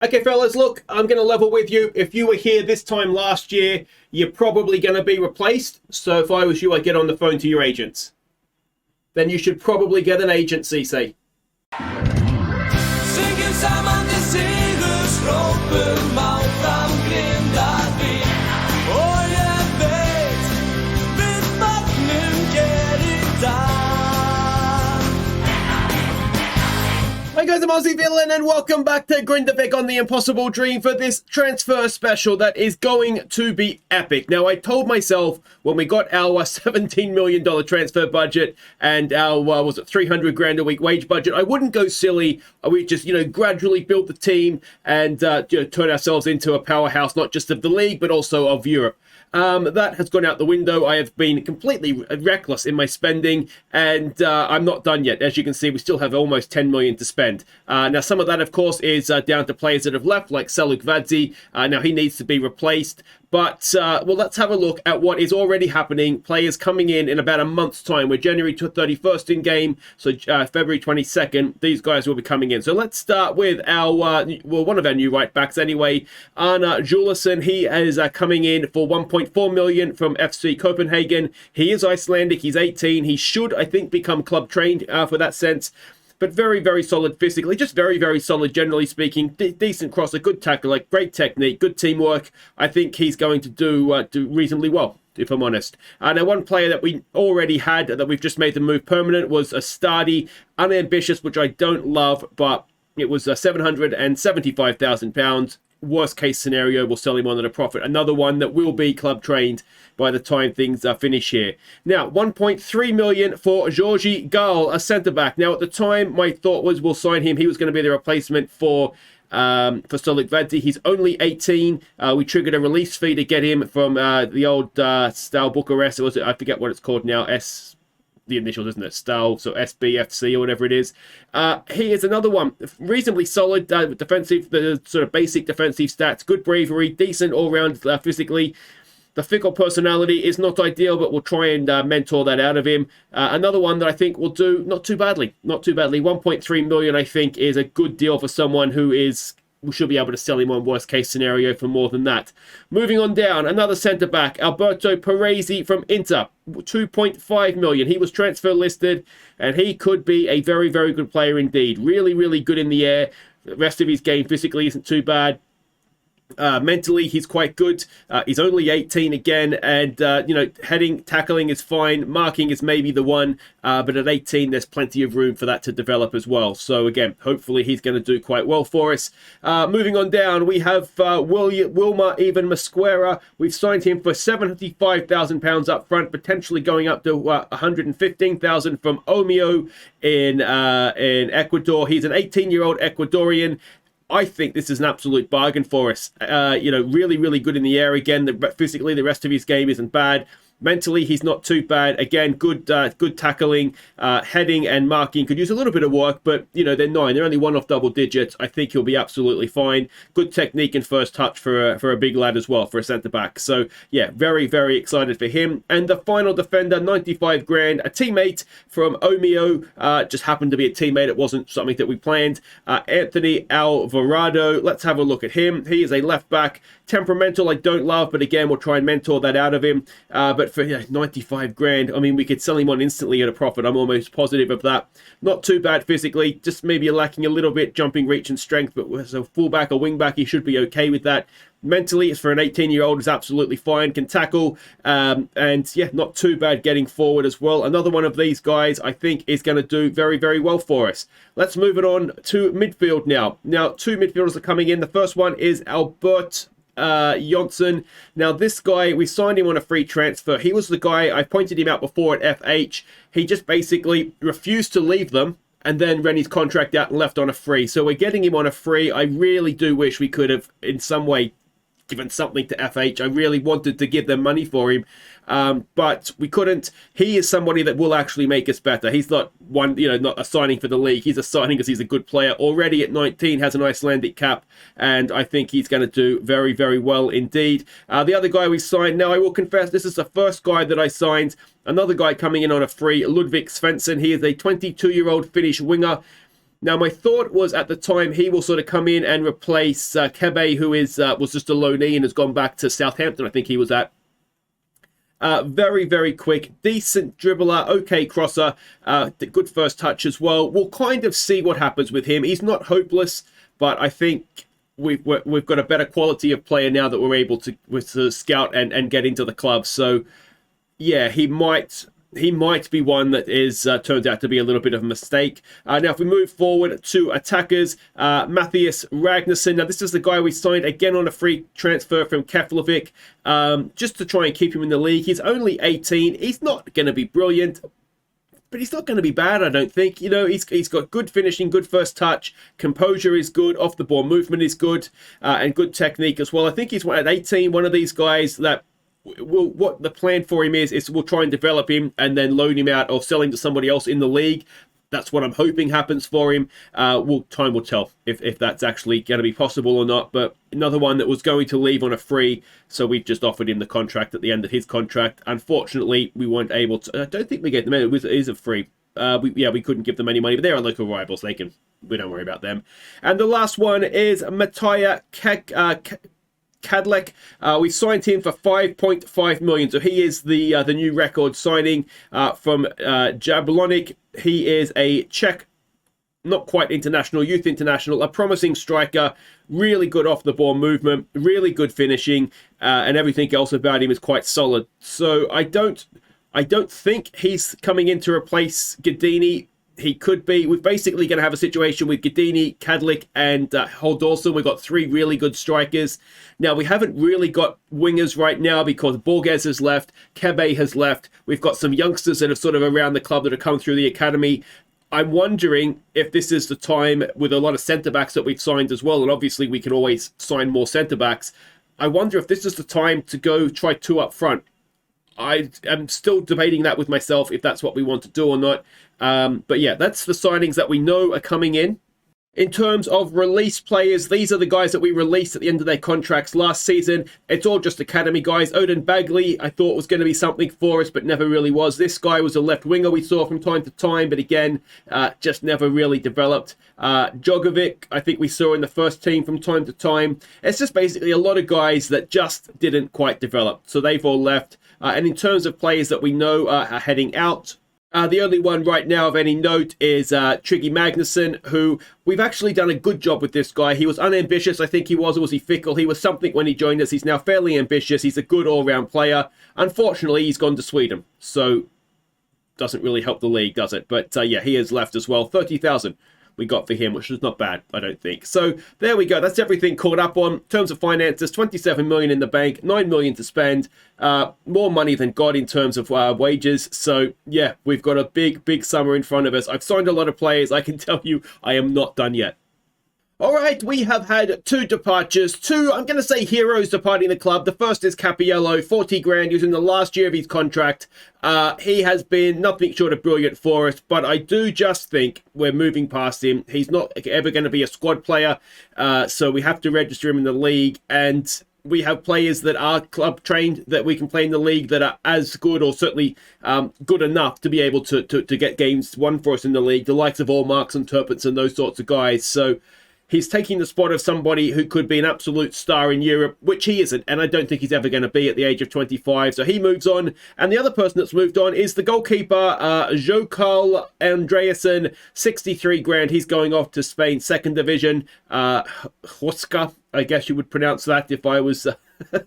Okay, fellas, look, I'm going to level with you. If you were here this time last year, you're probably going to be replaced. So if I was you, I'd get on the phone to your agents. Then you should probably get an agent, CC. Syngen samman till segerstroppen Maltan Grindavik Och jag vet vi vattnen ger idag. Hi guys, I'm Aussie Villain and welcome back to Grindavik on the Impossible Dream for this transfer special that is going to be epic. Now, I told myself when we got our $17 million transfer budget and our, was it 300 grand a week wage budget, I wouldn't go silly. We just, gradually build the team and, turn ourselves into a powerhouse, not just of the league, but also of Europe. That has gone out the window. I have been completely reckless in my spending, and I'm not done yet. As you can see, we still have almost 10 million to spend. Now, some of that, of course, is down to players that have left, like Seluk. Now, he needs to be replaced. But, well, let's have a look at what is already happening. Players coming in about a month's time. We're January 31st in game, so February 22nd, these guys will be coming in. So let's start with our, one of our new right backs anyway, Arna Juleson. He is coming in for 1.4 million from FC Copenhagen. He is Icelandic, he's 18. He should, I think, become club trained for that sense. But very, very solid physically, just very, very solid, generally speaking. Decent crosser, good tackle, like great technique, good teamwork. I think he's going to do reasonably well, if I'm honest. Now, one player that we already had that we've just made the move permanent was a Stardy, unambitious, which I don't love, but it was £775,000. Worst case scenario, we'll sell him on at a profit. Another one that will be club trained by the time things finish here. Now, 1.3 million for Georgi Gal, a centre back. Now, at the time, my thought was we'll sign him. He was going to be the replacement for Seluk. He's only 18. We triggered a release fee to get him from the old Stal Bucharest. I forget what it's called now. The initials, isn't it? Stal, so SBFC or whatever it is. He is another one, reasonably solid defensive, the sort of basic defensive stats, good bravery, decent all-round physically. The fickle personality is not ideal, but we'll try and mentor that out of him. Another one that I think will do not too badly. 1.3 million, I think, is a good deal for someone who is... We should be able to sell him on worst case scenario for more than that. Moving on down, another centre-back, Alberto Paresi from Inter, 2.5 million. He was transfer listed, and he could be a very, very good player indeed. Really, really good in the air. The rest of his game physically isn't too bad. Mentally, he's quite good. He's only 18 again, and heading, tackling is fine. Marking is maybe the one, but at 18, there's plenty of room for that to develop as well. So again, hopefully he's going to do quite well for us. Moving on down, we have Wilma Even Mosquera. We've signed him for £75,000 up front, potentially going up to 115,000 from Omeo in Ecuador. He's an 18-year-old Ecuadorian. I think this is an absolute bargain for us. Really, really good in the air again. Physically, the rest of his game isn't bad. Mentally, he's not too bad. Again, good tackling, heading and marking. Could use a little bit of work, but, they're 9. They're only one off double digits. I think he'll be absolutely fine. Good technique and first touch for a big lad as well, for a centre-back. So, yeah, very, very excited for him. And the final defender, 95 grand, a teammate from Omeo. Just happened to be a teammate. It wasn't something that we planned. Anthony Alvarado. Let's have a look at him. He is a left-back. Temperamental, I don't love, but again, we'll try and mentor that out of him. But for 95 grand, I mean, we could sell him on instantly at a profit. I'm almost positive of that. Not too bad physically, just maybe lacking a little bit jumping reach and strength, but as a fullback or wingback, he should be okay with that. Mentally, it's for an 18-year-old, is absolutely fine, can tackle, and yeah, not too bad getting forward as well. Another one of these guys, I think, is going to do very, very well for us. Let's move it on to midfield now. Now, 2 midfielders are coming in. The first one is Albert Jonsson. Now, this guy, we signed him on a free transfer. He was the guy, I pointed him out before at FH. He just basically refused to leave them and then ran his contract out and left on a free. So we're getting him on a free. I really do wish we could have, in some way, given something to FH. I really wanted to give them money for him, but we couldn't. He is somebody that will actually make us better. He's not one, not a signing for the league. He's a signing because he's a good player. Already at 19, has an Icelandic cap, and I think he's going to do very, very well indeed. The other guy we signed, now I will confess, this is the first guy that I signed. Another guy coming in on a free, Ludvig Svensson. He is a 22-year-old Finnish winger. Now, my thought was at the time he will sort of come in and replace Kebe, who was just a loanee and has gone back to Southampton, I think he was at. Very, very quick, decent dribbler, okay crosser, good first touch as well. We'll kind of see what happens with him. He's not hopeless, but I think we've got a better quality of player now that we're able to scout and get into the club. So, yeah, he might be one that turns out to be a little bit of a mistake. Now, if we move forward to attackers, Matthias Ragnarsson. Now, this is the guy we signed again on a free transfer from Keflavik, just to try and keep him in the league. He's only 18. He's not going to be brilliant, but he's not going to be bad, I don't think. You know, he's got good finishing, good first touch, composure is good, off the ball movement is good, and good technique as well. I think he's at 18, one of these guys that what the plan for him is we'll try and develop him and then loan him out or sell him to somebody else in the league. That's what I'm hoping happens for him. Time will tell if that's actually going to be possible or not. But another one that was going to leave on a free, so we've just offered him the contract at the end of his contract. Unfortunately, we weren't able to. I don't think we get them. It is a free. We couldn't give them any money, but they're our local rivals. We don't worry about them. And the last one is Matija Kadlec. We signed him for 5.5 million. So he is the new record signing from Jablonec. He is a Czech, not quite international, youth international, a promising striker, really good off the ball movement, really good finishing, and everything else about him is quite solid. So I don't think he's coming in to replace Gadini. He could be. We're basically going to have a situation with Gadini, Kadlec, and Holdorson. We've got three really good strikers. Now, we haven't really got wingers right now because Borges has left, Kebe has left. We've got some youngsters that are sort of around the club that have come through the academy. I'm wondering if this is the time with a lot of centre-backs that we've signed as well, and obviously we can always sign more centre-backs. I wonder if this is the time to go try two up front. I am still debating that with myself if that's what we want to do or not. But yeah, that's the signings that we know are coming in. In terms of release players, these are the guys that we released at the end of their contracts last season. It's all just academy guys. Odin Bagley, I thought was going to be something for us, but never really was. This guy was a left winger we saw from time to time, but again, just never really developed. Jogovic, I think we saw in the first team from time to time. It's just basically a lot of guys that just didn't quite develop. So they've all left. And in terms of players that we know are heading out, the only one right now of any note is Tryggy Magnusson, who we've actually done a good job with this guy. He was unambitious, I think he was, or was he fickle? He was something when he joined us. He's now fairly ambitious. He's a good all-round player. Unfortunately, he's gone to Sweden, so doesn't really help the league, does it? But yeah, he has left as well. 30,000 we got for him, which is not bad, I don't think. So there we go. That's everything caught up on. In terms of finances, 27 million in the bank, 9 million to spend. More money than God in terms of wages. So yeah, we've got a big summer in front of us. I've signed a lot of players. I can tell you I am not done yet. All right, we have had two departures, two, I'm going to say heroes departing the club. The first is Capiello, 40 grand. He was in the last year of his contract. He has been nothing short of brilliant for us, but I do just think we're moving past him. He's not ever going to be a squad player, so we have to register him in the league, and we have players that are club trained that we can play in the league that are as good or certainly good enough to be able to get games won for us in the league, the likes of Allmarks and Turpitz and those sorts of guys. So he's taking the spot of somebody who could be an absolute star in Europe, which he isn't, and I don't think he's ever going to be at the age of 25. So he moves on. And the other person that's moved on is the goalkeeper, Jokal Andreasen, 63 grand. He's going off to Spain, second division. Huesca, I guess you would pronounce that if I was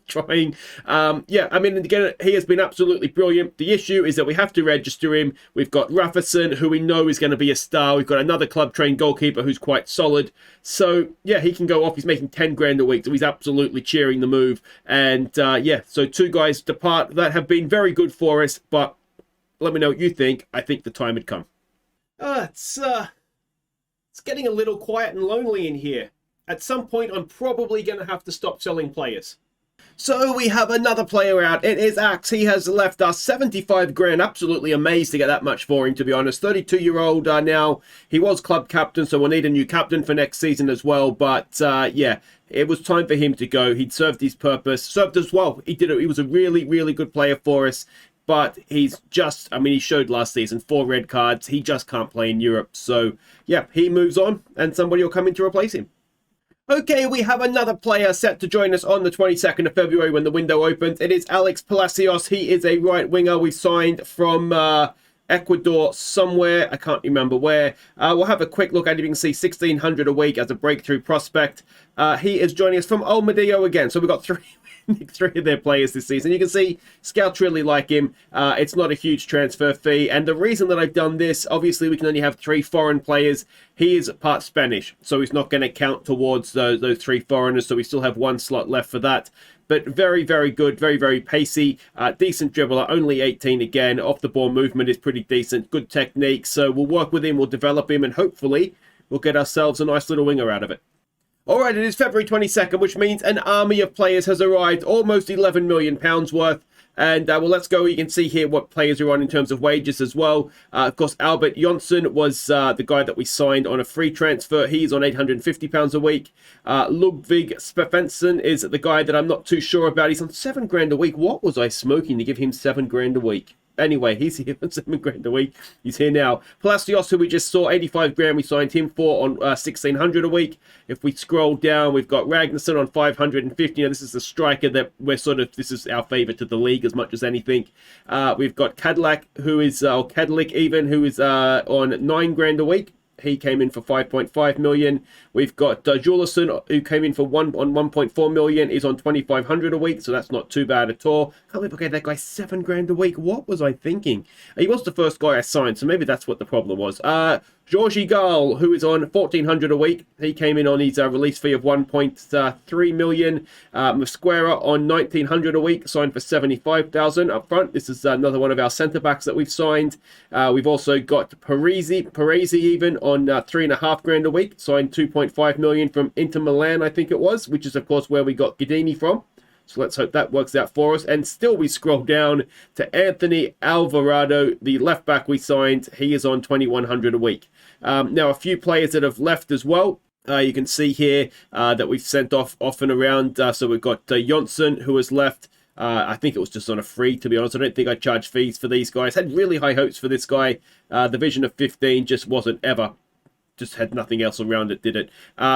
trying. Yeah, I mean, again, he has been absolutely brilliant. The issue is that we have to register him. We've got Rafferson, who we know is going to be a star. We've got another club-trained goalkeeper who's quite solid. So, yeah, he can go off. He's making 10 grand a week, so he's absolutely cheering the move. And, yeah, so two guys depart that have been very good for us, but let me know what you think. I think the time had come. It's getting a little quiet and lonely in here. At some point, I'm probably going to have to stop selling players. So we have another player out. It is Axe. He has left us 75 grand. Absolutely amazed to get that much for him, to be honest. 32-year-old now. He was club captain, so we'll need a new captain for next season as well. But yeah, it was time for him to go. He'd served his purpose. Served as well. He did it. He was a really, really good player for us. but he's just, I mean, he showed last season 4 red cards. He just can't play in Europe. So, yeah, he moves on and somebody will come in to replace him. Okay, we have another player set to join us on the 22nd of February when the window opens. It is Alex Palacios. He is a right winger we signed from Ecuador somewhere. I can't remember where. We'll have a quick look at it. You can see 1,600 a week as a breakthrough prospect. He is joining us from Almadillo again. So we've got three of their players this season. You can see scouts really like him. It's not a huge transfer fee. And the reason that I've done this, obviously we can only have 3 foreign players. He is part Spanish, so he's not going to count towards those 3 foreigners. So we still have 1 slot left for that. But very, very good, very, very pacey, decent dribbler, only 18 again. Off the ball movement is pretty decent, good technique. So we'll work with him, we'll develop him, and hopefully we'll get ourselves a nice little winger out of it. Alright, it is February 22nd, which means an army of players has arrived, almost £11 million worth. And, well, let's go. You can see here what players are on in terms of wages as well. Of course, Albert Jonsson was the guy that we signed on a free transfer. He's on £850 a week. Ludvig Svensson is the guy that I'm not too sure about. He's on £7,000 a week. What was I smoking to give him £7,000 a week? Anyway, he's here for £7,000 a week. He's here now. Palacios, who we just saw, £85,000 we signed him for on £1,600 a week. If we scroll down, we've got Ragnarsson on £550. Now, this is the striker that we're this is our favourite to the league as much as anything. We've got Kadlak, who is, or Kadlik even, who is on £9,000 a week. He came in for 5.5 million. We've got Juleson, who came in for 1.4 million. He's on 2,500 a week, so that's not too bad at all. Can't believe I gave that guy £7,000 a week. What was I thinking? He was the first guy I signed, so maybe that's what the problem was. Georgie Gall, who is on 1,400 a week. He came in on his release fee of 1.3 million. Mosquera on 1,900 a week, signed for 75,000 up front. This is another one of our centre backs that we've signed. We've also got Parisi even on 3,500 a week, signed 2.5 million from Inter Milan, I think it was, which is of course where we got Gadini from. So let's hope that works out for us. And still we scroll down to Anthony Alvarado, the left back we signed. He is on 2,100 a week. Now, a few players that have left as well. You can see here that we've sent off and around. So we've got Jonsson, who has left. I think it was just on a free, to be honest. I don't think I charged fees for these guys. Had really high hopes for this guy. The vision of 15 just wasn't ever. Just had nothing else around it, did it?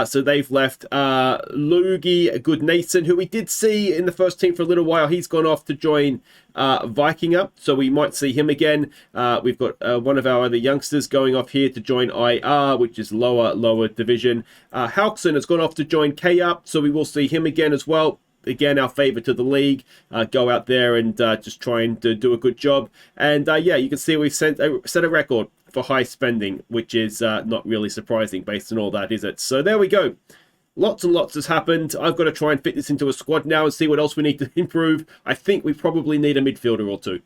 So they've left. Lugi Goodnason, who we did see in the first team for a little while. He's gone off to join Viking up, so we might see him again. We've got one of our other youngsters going off here to join IR, which is lower division. Halkson has gone off to join K up, so we will see him again as well. Again, our favourite to the league. Go out there and just try and do a good job. And yeah, you can see we've set a record for high spending, which is not really surprising based on all that, is it? So there we go. Lots and lots has happened. I've got to try and fit this into a squad now and see what else we need to improve. I think we probably need a midfielder or 2.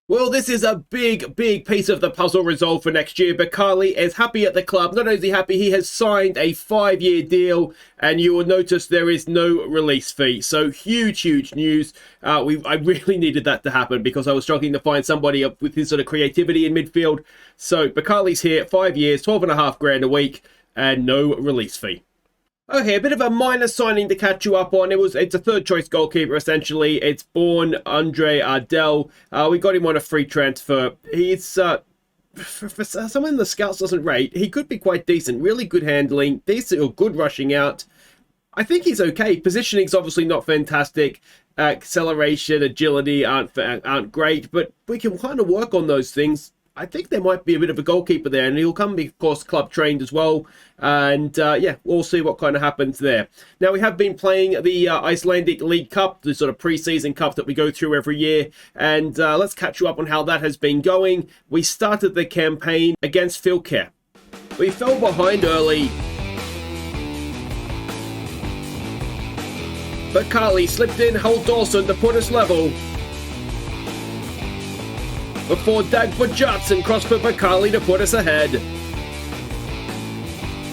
Well, this is a big piece of the puzzle resolved for next year. Bakali is happy at the club. Not only is he happy, he has signed a 5-year deal, and you will notice there is no release fee. So huge news. I really needed that to happen because I was struggling to find somebody with his sort of creativity in midfield. So Bakali's here, 5 years, 12,500 a week, and no release fee. Okay, a bit of a minor signing to catch you up on. It's a third choice goalkeeper, essentially. It's Born Andre Ardell. We got him on a free transfer. He's, for someone the scouts doesn't rate, he could be quite decent. Really good handling, decent or good rushing out. I think he's okay. Positioning's obviously not fantastic. Acceleration, agility aren't great, but we can kind of work on those things. I think there might be a bit of a goalkeeper there, and he'll come, of course, club trained as well. And yeah, we'll see what kind of happens there. Now, we have been playing the Icelandic League Cup, the sort of pre-season cup that we go through every year. And let's catch you up on how that has been going. We started the campaign against Fylke. We fell behind early, but Carly slipped in Dawson to put us level. Before Dagford Johnson crossed for Bakali to put us ahead.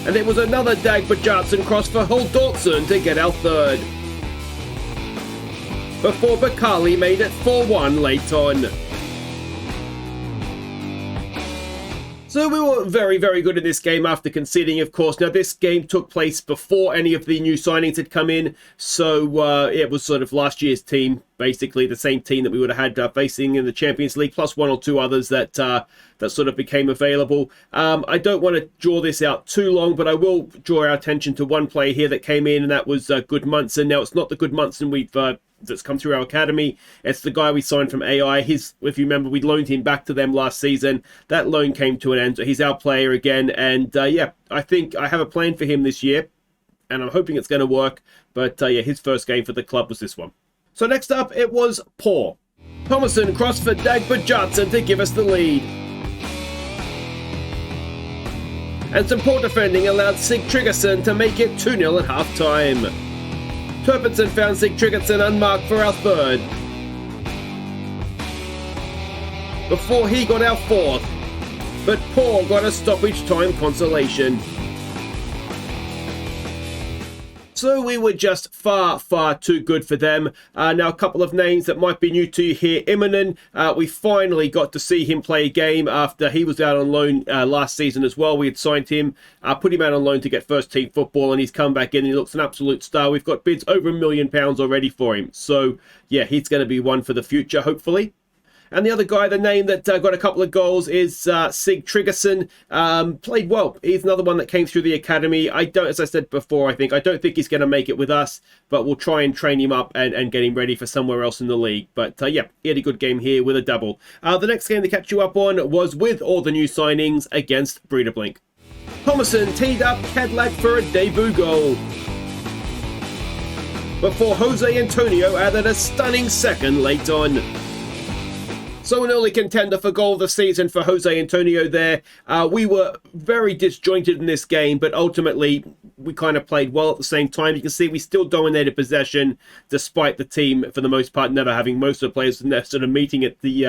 And it was another Dagford Johnson cross for Dawson to get our third. Before Bakali made it 4-1 late on. So we were very, very good in this game after conceding, of course. Now, this game took place before any of the new signings had come in. So it was sort of last year's team, basically the same team that we would have had facing in the Champions League, plus one or two others that sort of became available. I don't want to draw this out too long, but I will draw our attention to one player here that came in, and that was Goodmunson. Now, it's not the Goodmunson we've that's come through our academy. It's the guy we signed from AI. If you remember, we loaned him back to them last season. That loan came to an end, so he's our player again. And yeah, I think I have a plan for him this year, and I'm hoping it's going to work. But yeah, his first game for the club was this one. So next up, it was Poor. Thomason crossed for Dagba Johnson to give us the lead. And some poor defending allowed Sig Triggerson to make it 2-0 at half-time. Turpinson found Sig Triggerson unmarked for our third, before he got our fourth, but Paul got a stoppage time consolation. So we were just far, far too good for them. Now, a couple of names that might be new to you here. Immonen, we finally got to see him play a game after he was out on loan last season as well. We had signed him, put him out on loan to get first team football, and he's come back in. He looks an absolute star. We've got bids over £1 million already for him. So, yeah, he's going to be one for the future, hopefully. And the other guy, the name that got a couple of goals is Sig Triggerson. Played well. He's another one that came through the academy. As I said before, I don't think he's going to make it with us, but we'll try and train him up and get him ready for somewhere else in the league. But yeah, he had a good game here with a double. The next game to catch you up on was with all the new signings against Breedablink. Thomason teed up Cadillac for a debut goal, before Jose Antonio added a stunning second late on. So an early contender for goal of the season for Jose Antonio there. We were very disjointed in this game, but ultimately we kind of played well at the same time. You can see we still dominated possession, despite the team, for the most part, never having most of the players in there sort of meeting at the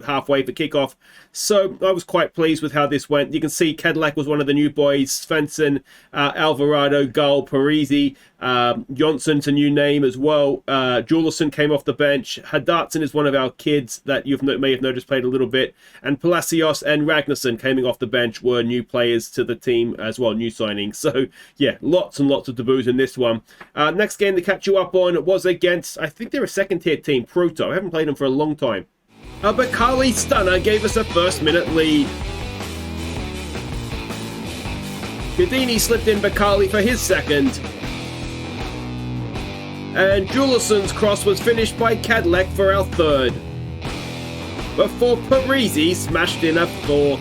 halfway for kickoff. So I was quite pleased with how this went. You can see Cadillac was one of the new boys. Svensson, Alvarado, Gull, Parisi, Jonsson's a new name as well. Juleson came off the bench. Hadartson is one of our kids that you may have noticed played a little bit. And Palacios and Ragnarsson coming off the bench were new players to the team as well, new signings. So yeah, lots and lots of debuts in this one. Next game to catch you up on was against, I think they're a second tier team, Proto. I haven't played them for a long time. But Carly Stunner gave us a first minute lead. Gadini slipped in Bakali for his second. And Juleson's cross was finished by Cadillac for our third, before Parisi smashed in a fourth.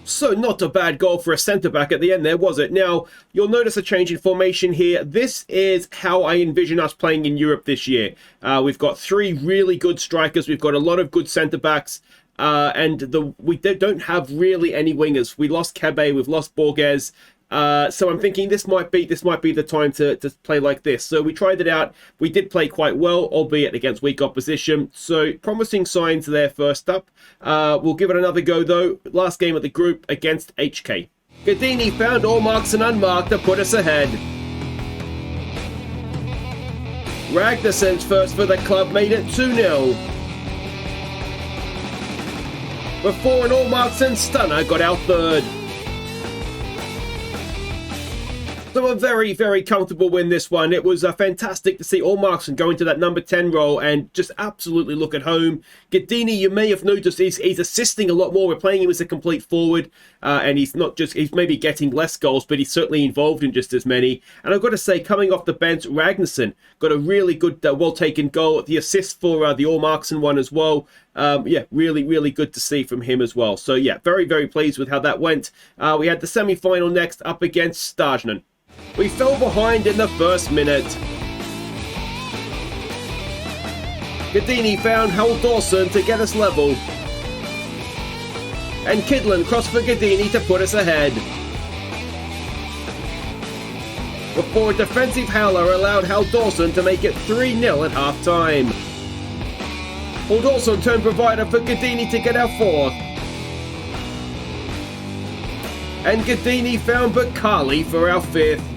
So not a bad goal for a centre-back at the end there, was it? Now, you'll notice a change in formation here. This is how I envision us playing in Europe this year. We've got three really good strikers. We've got a lot of good centre-backs. And we don't have really any wingers. We lost Kebe, we've lost Borges. So I'm thinking this might be the time to play like this. So we tried it out. We did play quite well, albeit against weak opposition. So promising signs there first up. We'll give it another go though. Last game of the group against HK. Gadini found all marks and unmarked to put us ahead. Ragnarsson's first for the club made it 2-0. Before an all marks and stunner got our third. So a very, very comfortable win this one. It was fantastic to see Allmarkson go into that number 10 role and just absolutely look at home. Gadini, you may have noticed, he's assisting a lot more. We're playing him as a complete forward, and he's maybe getting less goals, but he's certainly involved in just as many. And I've got to say, coming off the bench, Ragnarsson got a really good, well-taken goal. The assist for the Allmarkson one as well. Yeah, really, really good to see from him as well. So yeah, very, very pleased with how that went. We had the semi-final next up against Stajnen. We fell behind in the first minute. Gadini found Hal Dawson to get us level. And Kidland crossed for Gadini to put us ahead, before a defensive howler allowed Hal Dawson to make it 3-0 at half-time. Hal Dawson turned provider for Gadini to get our fourth. And Gadini found Bakali for our fifth.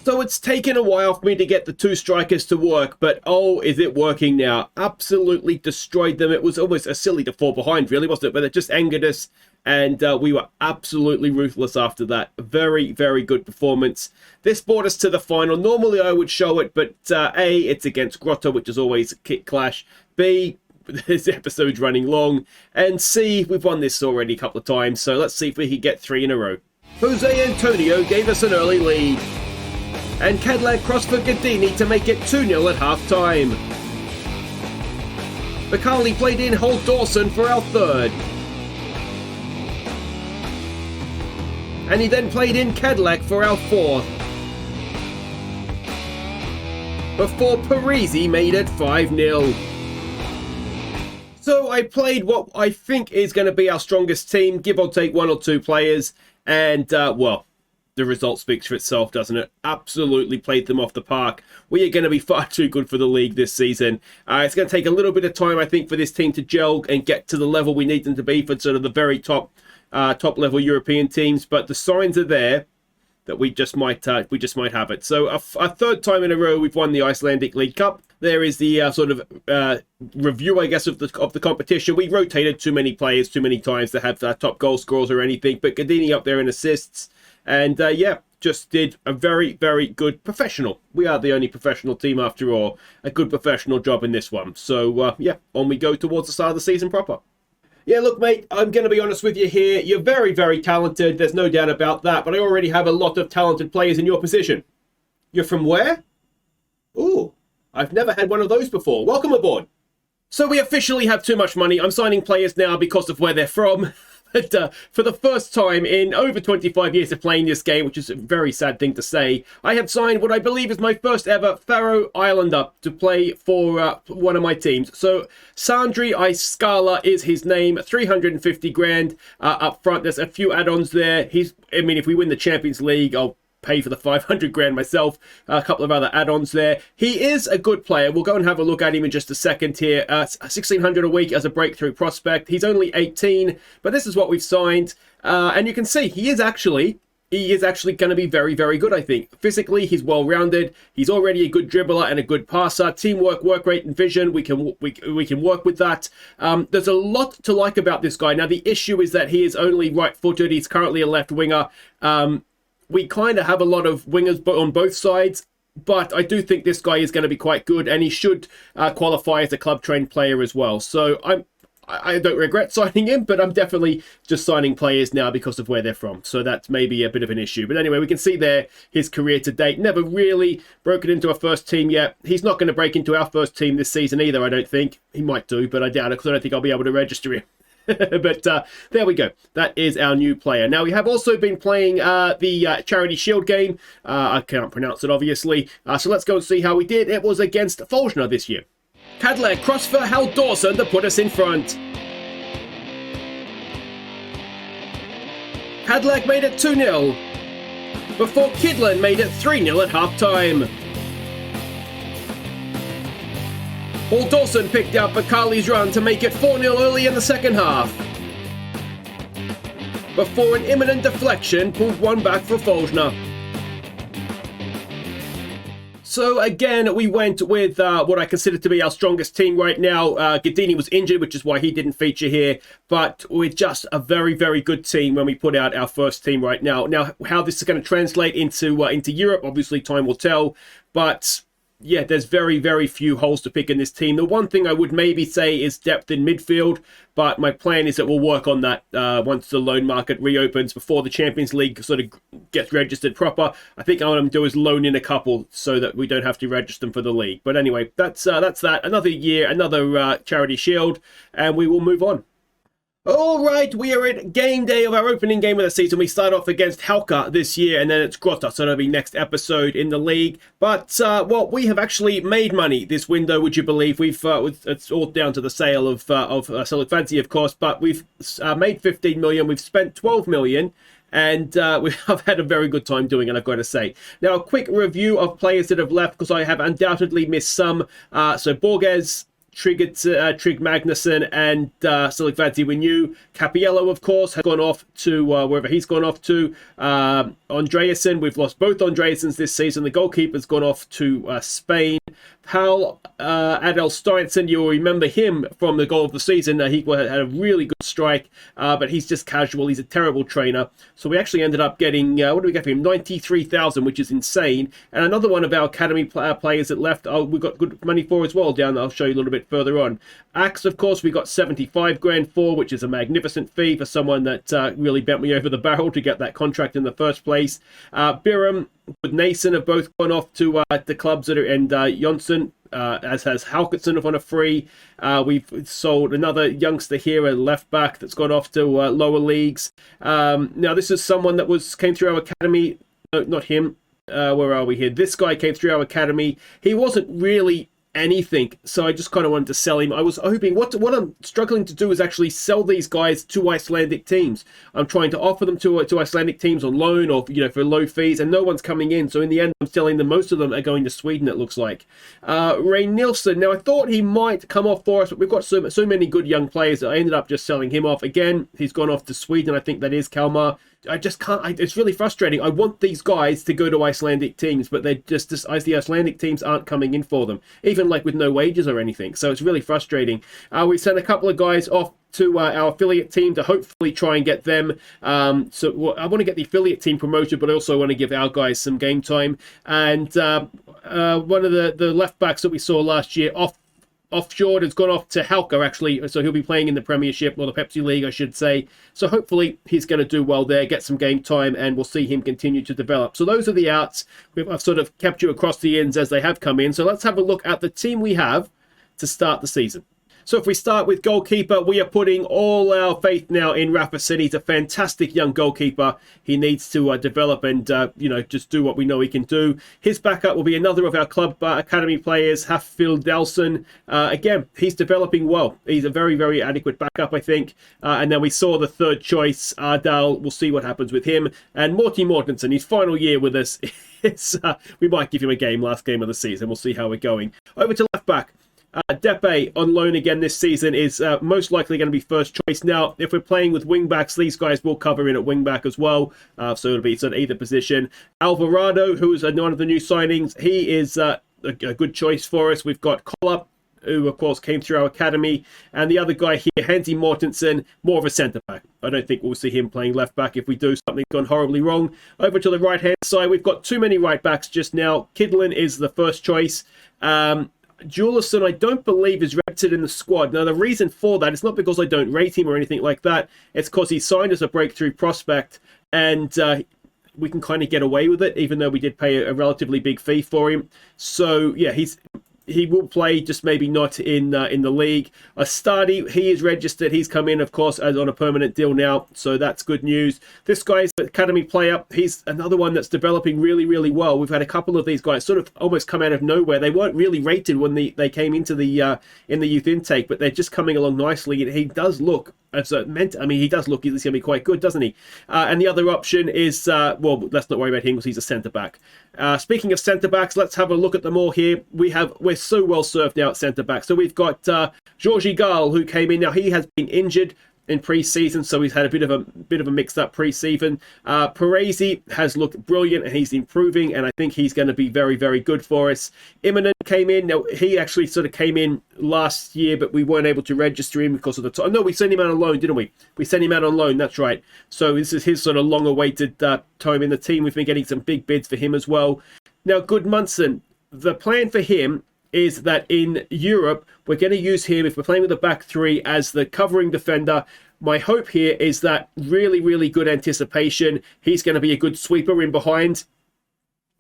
So it's taken a while for me to get the two strikers to work, but oh, is it working now? Absolutely destroyed them. It was almost a silly to fall behind, really, wasn't it? But it just angered us, and we were absolutely ruthless after that. Very, very good performance. This brought us to the final. Normally I would show it, but A, it's against Grotto, which is always a kick clash. B, this episode's running long. And C, we've won this already a couple of times, so let's see if we can get 3 in a row. Jose Antonio gave us an early lead. And Cadillac crossed for Gadini to make it 2-0 at half-time. Bacali played in Holt Dawson for our third. And he then played in Cadillac for our fourth. Before Parisi made it 5-0. So I played what I think is going to be our strongest team, give or take 1 or 2 players. And, well, the result speaks for itself, doesn't it? Absolutely played them off the park. We are going to be far too good for the league this season. It's going to take a little bit of time, I think, for this team to gel and get to the level we need them to be for sort of the very top level European teams. But the signs are there that we just might have it. So a third time in a row we've won the Icelandic League Cup. There is the sort of review, I guess, of the competition. We rotated too many players too many times to have top goal scorers or anything. But Gadini up there in assists. And yeah, just did a very, very good professional. We are the only professional team after all. A good professional job in this one. So yeah, on we go towards the start of the season proper. Yeah, look, mate, I'm going to be honest with you here. You're very, very talented. There's no doubt about that. But I already have a lot of talented players in your position. You're from where? Ooh, I've never had one of those before. Welcome aboard. So we officially have too much money. I'm signing players now because of where they're from. But for the first time in over 25 years of playing this game, which is a very sad thing to say, I have signed what I believe is my first ever Faroe Islander to play for one of my teams. So Sandri Iskala is his name, 350 grand up front. There's a few add-ons there. I mean, if we win the Champions League, I'll pay for the 500 grand myself. A couple of other add-ons there. He is a good player. We'll go and have a look at him in just a second here. 1600 a week as a breakthrough prospect. He's only 18, but this is what we've signed. And you can see he is actually going to be very, very good, I think. Physically, he's well-rounded. He's already a good dribbler and a good passer. Teamwork, work rate, and vision, we can work with that. There's a lot to like about this guy. Now, the issue is that he is only right-footed. He's currently a left winger. We kind of have a lot of wingers on both sides, but I do think this guy is going to be quite good, and he should qualify as a club-trained player as well. So I don't regret signing him, but I'm definitely just signing players now because of where they're from. So that's maybe a bit of an issue. But anyway, we can see there his career to date. Never really broken into a first team yet. He's not going to break into our first team this season either, I don't think. He might do, but I doubt it because I don't think I'll be able to register him. But there we go. That is our new player. Now, we have also been playing the Charity Shield game. I can't pronounce it, obviously. So let's go and see how we did. It was against Folsna this year. Cadillac crossed for Hal Dawson to put us in front. Cadillac made it 2-0 before Kidland made it 3-0 at half-time. Paul Dawson picked out Bacali's run to make it 4-0 early in the second half. Before an imminent deflection pulled one back for Folsna. So again, we went with what I consider to be our strongest team right now. Gadini was injured, which is why he didn't feature here. But we're just a very, very good team when we put out our first team right now. Now, how this is going to translate into Europe, obviously time will tell. But yeah, there's very, very few holes to pick in this team. The one thing I would maybe say is depth in midfield, but my plan is that we'll work on that once the loan market reopens before the Champions League sort of gets registered proper. I think what I'm going to do is loan in a couple so that we don't have to register them for the league. But anyway, that's that. Another year, another Charity Shield, and we will move on. All right, we are at game day of our opening game of the season. We start off against Hauka this year, and then it's Grota, so that'll be next episode in the league. But, well, we have actually made money this window, would you believe? It's all down to the sale of Select Fancy, of course, but we've made 15 million, we've spent 12 million, and I've had a very good time doing it, I've got to say. Now, a quick review of players that have left, because I have undoubtedly missed some. So, Borges, Trig Magnuson and Silikvadzi Renew. Capiello, of course, has gone off to wherever he's gone off to. Andreasen, we've lost both Andreasens this season. The goalkeeper's gone off to Spain. Pal Adel Steinson, you'll remember him from the goal of the season. He had a really good strike, but he's just casual. He's a terrible trainer. So we actually ended up getting, what do we get for him? 93,000, which is insane. And another one of our academy players that left, we got good money for as well down there. I'll show you a little bit further on. Axe, of course, we got 75 grand for, which is a magnificent fee for someone that really bent me over the barrel to get that contract in the first place. Biram with Nason have both gone off to the clubs that are, and Jonsson, as has Halketson on a free. We've sold another youngster here, a left back, that's gone off to lower leagues. Now this is someone that came through our academy. No, not him. Where are we here? This guy came through our academy. He wasn't really anything, so I just kind of wanted to sell him. I was hoping, what I'm struggling to do is actually sell these guys to Icelandic teams. I'm trying to offer them to Icelandic teams on loan, or for low fees, and no one's coming in. So in the end, I'm selling them. Most of them are going to Sweden, it looks like. Ray Nilsson, now I thought he might come off for us, but we've got so many good young players that I ended up just selling him off. Again, he's gone off to Sweden. I think that is Kalmar. I just can't. It's really frustrating. I want these guys to go to Icelandic teams, but they're just the Icelandic teams aren't coming in for them, even like with no wages or anything. So it's really frustrating. We sent a couple of guys off to our affiliate team to hopefully try and get them. So I want to get the affiliate team promoted, but I also want to give our guys some game time. And one of the left backs that we saw last year offshore has gone off to Halka, actually, so he'll be playing in the Premiership, or the Pepsi League, I should say. So hopefully he's going to do well there, get some game time, and we'll see him continue to develop. So those are the outs. I've sort of kept you across the ins as they have come in. So let's have a look at the team we have to start the season. So if we start with goalkeeper, we are putting all our faith now in Rafa City. He's a fantastic young goalkeeper. He needs to develop and, just do what we know he can do. His backup will be another of our club academy players, Haffield Delson. Again, he's developing well. He's a very, very adequate backup, I think. And then we saw the third choice, Ardal. We'll see what happens with him. And Morty Mortensen, his final year with us. We might give him a game, last game of the season. We'll see how we're going. Over to left back. Depe on loan again this season is most likely going to be first choice. Now, if we're playing with wing backs, these guys will cover in at wing back as well. So it'll be sort of either position. Alvarado, who is one of the new signings, he is a good choice for us. We've got Kollap, who of course came through our academy, and the other guy here, Hansi Mortensen, more of a centre back. I don't think we'll see him playing left back. If we do, something's gone horribly wrong. Over to the right hand side, we've got too many right backs just now. Kidlin is the first choice. Juleson, I don't believe, is registered in the squad. Now, the reason for that, it's not because I don't rate him or anything like that. It's because he's signed as a breakthrough prospect, and we can kind of get away with it, even though we did pay a relatively big fee for him. So, yeah, he will play, just maybe not in the league. Astadi, he is registered. He's come in, of course, as on a permanent deal now, so that's good news. This guy's an academy player. He's another one that's developing really, really well. We've had a couple of these guys sort of almost come out of nowhere. They weren't really rated when they came into the in the youth intake, but they're just coming along nicely. And he does look, he does look, he's going to be quite good, doesn't he? And the other option is, let's not worry about him because he's a centre back. Speaking of centre backs, let's have a look at them all here. We're so well served now at centre back. So we've got Georgi Gal, who came in. Now he has been injured in pre-season, so he's had a bit of a mixed-up pre-season. Parisi has looked brilliant, and he's improving, and I think he's going to be very, very good for us. Imminent came in. Now, he actually sort of came in last year, but we weren't able to register him because of the time. No, we sent him out on loan, didn't we? We sent him out on loan, that's right. So this is his sort of long-awaited time in the team. We've been getting some big bids for him as well. Now, Gudmundsson, the plan for him is that in Europe, we're going to use him, if we're playing with a back three, as the covering defender. My hope here is that really, really good anticipation. He's going to be a good sweeper in behind.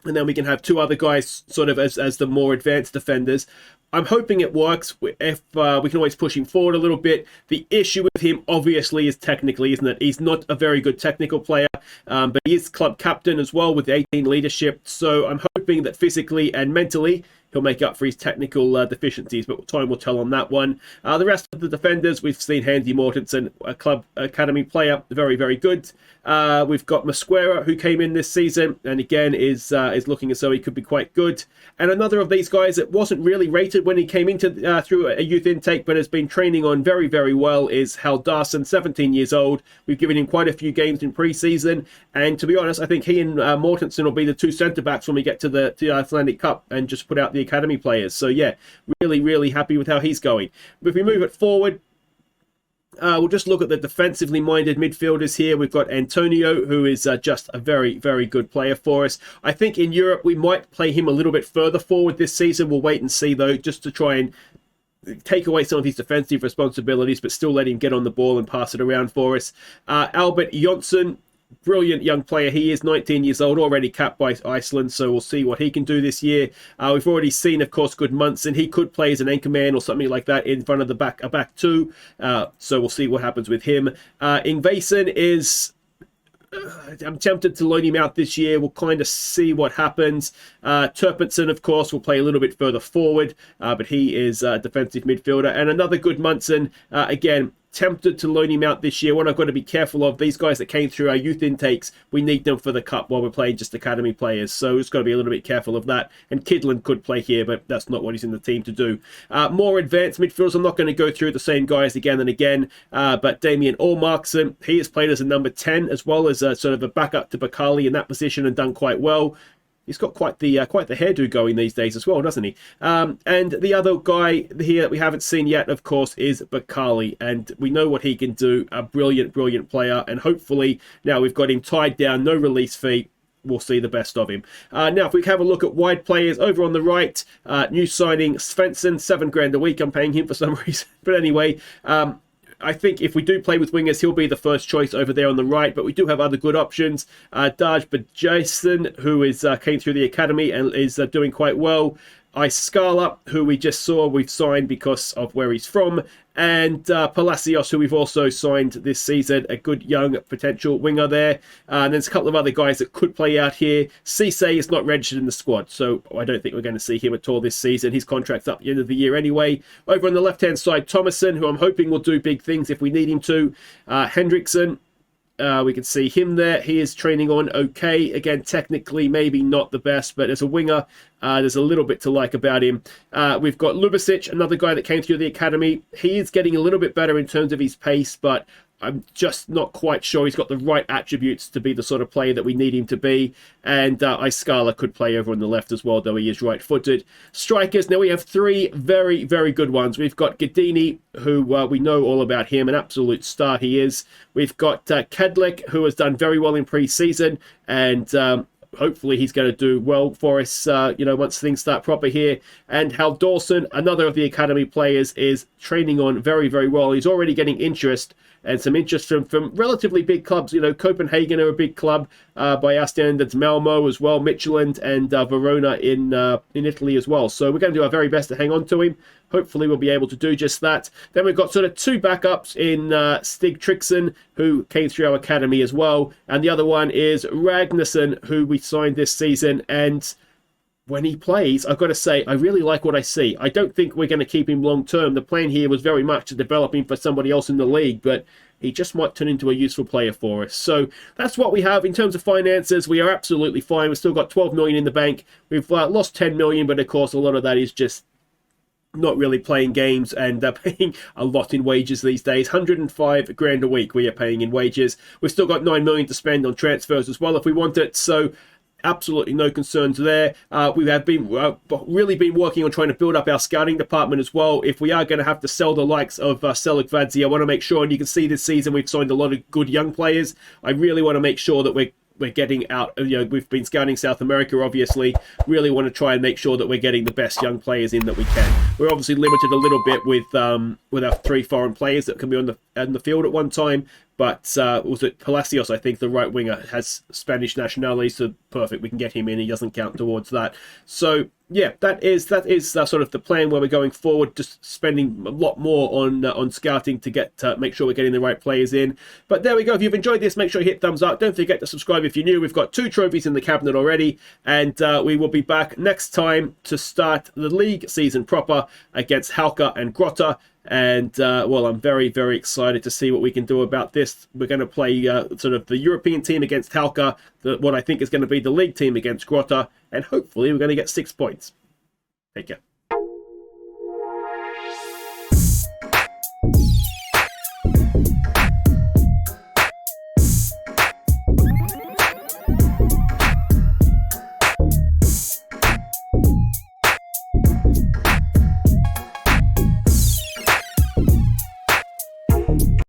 And then we can have two other guys sort of as the more advanced defenders. I'm hoping it works. If we can always push him forward a little bit. The issue with him, obviously, is technically, isn't it? He's not a very good technical player, but he is club captain as well with 18 leadership. So I'm hoping that physically and mentally, he'll make up for his technical deficiencies, but time will tell on that one. The rest of the defenders, we've seen Handy Mortensen, a club academy player, very, very good. We've got Mosquera, who came in this season, and again is looking as though he could be quite good. And another of these guys that wasn't really rated when he came into through a youth intake, but has been training on very, very well, is Haldarson, 17 years old. We've given him quite a few games in pre-season, and to be honest, I think he and Mortensen will be the two centre-backs when we get to the Icelandic Cup and just put out the academy players. So yeah, really, really happy with how he's going. But if we move it forward, we'll just look at the defensively minded midfielders here. We've got Antonio, who is just a very, very good player for us. I think in Europe we might play him a little bit further forward this season. We'll wait and see, though, just to try and take away some of his defensive responsibilities, but still let him get on the ball and pass it around for us. Albert Jonsson, brilliant young player. He is 19 years old, already capped by Iceland, so we'll see what he can do this year. We've already seen, of course, good Munson. He could play as an anchor man or something like that in front of a back two, so we'll see what happens with him. Ingvason is... I'm tempted to loan him out this year. We'll kind of see what happens. Turpinson, of course, will play a little bit further forward, but he is a defensive midfielder. And another good Munson, again, tempted to loan him out this year. What I've got to be careful of, these guys that came through our youth intakes, we need them for the cup while we're playing just academy players, so it's got to be a little bit careful of that. And Kidland could play here, but that's not what he's in the team to do. More advanced midfielders, I'm not going to go through the same guys again and again, but Damien Allmarkson, he has played as a number 10 as well as a sort of a backup to Bakali in that position and done quite well. He's got quite the hairdo going these days as well, doesn't he? And the other guy here that we haven't seen yet, of course, is Bakali, and we know what he can do. A brilliant, brilliant player, and hopefully now we've got him tied down, no release fee. We'll see the best of him. Now, if we have a look at wide players over on the right, new signing Svensson, $7,000 a week. I'm paying him for some reason, but anyway. I think if we do play with wingers, he'll be the first choice over there on the right, but we do have other good options. Daj Bajason, who is came through the academy and is doing quite well. Icelandic, who we just saw we've signed because of where he's from, and Palacios, who we've also signed this season, a good young potential winger there. And there's a couple of other guys that could play out here. Cisse is not registered in the squad, so I don't think we're going to see him at all this season. His contract's up at the end of the year anyway. Over on the left-hand side, Thomason, who I'm hoping will do big things if we need him to. Hendrickson, we can see him there. He is training on okay. Again, technically maybe not the best, but as a winger, there's a little bit to like about him. We've got Lubasic, another guy that came through the academy. He is getting a little bit better in terms of his pace, but I'm just not quite sure he's got the right attributes to be the sort of player that we need him to be. And Iskala could play over on the left as well, though he is right-footed. Strikers, now we have three very, very good ones. We've got Gadini, who we know all about him, an absolute star he is. We've got Kedlik, who has done very well in pre-season, and hopefully he's going to do well for us, once things start proper here. And Hal Dawson, another of the academy players, is training on very, very well. He's already getting interest, and some interest from relatively big clubs. Copenhagen are a big club by our standards, Malmo as well, Midtjylland, and Verona in Italy as well. So we're going to do our very best to hang on to him. Hopefully we'll be able to do just that. Then we've got sort of two backups in Stig Trixon, who came through our academy as well. And the other one is Ragnarsson, who we signed this season. And when he plays, I've got to say, I really like what I see. I don't think we're going to keep him long term. The plan here was very much to develop him for somebody else in the league, but he just might turn into a useful player for us. So that's what we have in terms of finances. We are absolutely fine. We've still got 12 million in the bank. We've lost 10 million, but of course a lot of that is just not really playing games and paying a lot in wages these days. 105 grand a week we are paying in wages. We've still got 9 million to spend on transfers as well if we want it. So absolutely no concerns there. We have been really been working on trying to build up our scouting department as well. If we are going to have to sell the likes of Seluk Vadzi, I want to make sure, and you can see this season we've signed a lot of good young players. I really want to make sure that we're getting out, we've been scouting South America, obviously. Really want to try and make sure that we're getting the best young players in that we can. We're obviously limited a little bit with our 3 foreign players that can be on the field at one time, but was it Palacios, I think, the right winger, has Spanish nationality, so perfect, we can get him in. He doesn't count towards that. So yeah, that is sort of the plan where we're going forward. Just spending a lot more on scouting to get make sure we're getting the right players in. But there we go. If you've enjoyed this, make sure you hit thumbs up. Don't forget to subscribe if you're new. We've got 2 trophies in the cabinet already, and we will be back next time to start the league season proper against Halka and Grotta. And well, I'm very, very excited to see what we can do about this. We're going to play sort of the European team against Halka, what I think is going to be the league team against Grotta, and hopefully we're going to get 6 points. Take care.